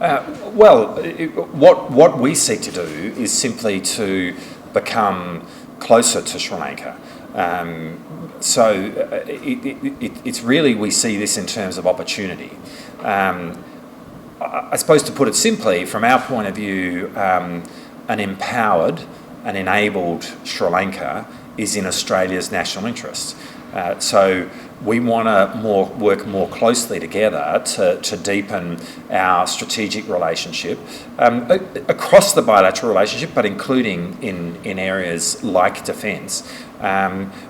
What we seek to do is simply to become closer to Sri Lanka. It's really, we see this in terms of opportunity. I suppose, to put it simply, from our point of view, an empowered and enabled Sri Lanka is in Australia's national interest. So we want to work more closely together to deepen our strategic relationship across the bilateral relationship, but including in areas like defence,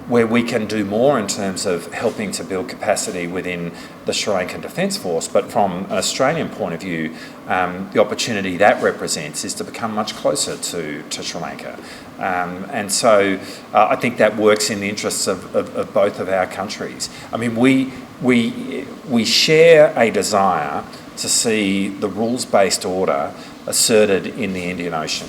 where we can do more in terms of helping to build capacity within the Sri Lankan Defence Force. But from an Australian point of view, the opportunity that represents is to become much closer to Sri Lanka. And so I think that works in the interests of both of our countries. I mean, we share a desire to see the rules-based order asserted in the Indian Ocean.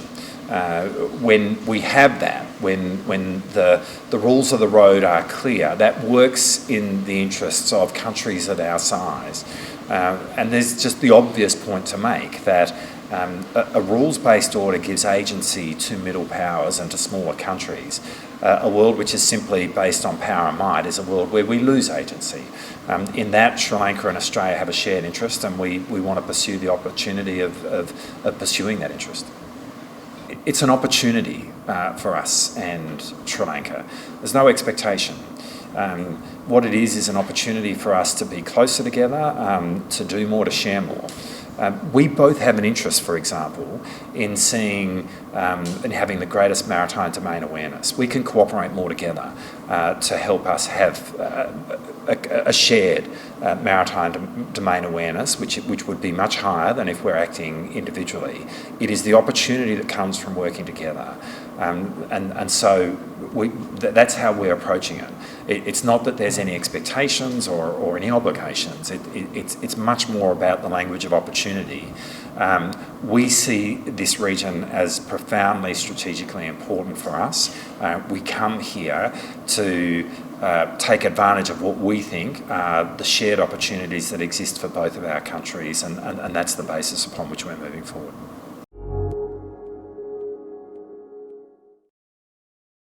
When we have that, when the rules of the road are clear, that works in the interests of countries of our size. And there's just the obvious point to make that a rules-based order gives agency to middle powers and to smaller countries. A world which is simply based on power and might is a world where we lose agency. In that, Sri Lanka and Australia have a shared interest, and we want to pursue the opportunity of pursuing that interest. It's an opportunity for us and Sri Lanka. There's no expectation. What it is an opportunity for us to be closer together, to do more, to share more. We both have an interest, for example, in seeing and having the greatest maritime domain awareness. We can cooperate more together to help us have a shared maritime domain awareness, which would be much higher than if we're acting individually. It is the opportunity that comes from working together. And so that's how we're approaching it. It's not that there's any expectations or any obligations. It's much more about the language of opportunity. We see this region as profoundly strategically important for us. We come here to take advantage of what we think are the shared opportunities that exist for both of our countries, and that's the basis upon which we're moving forward.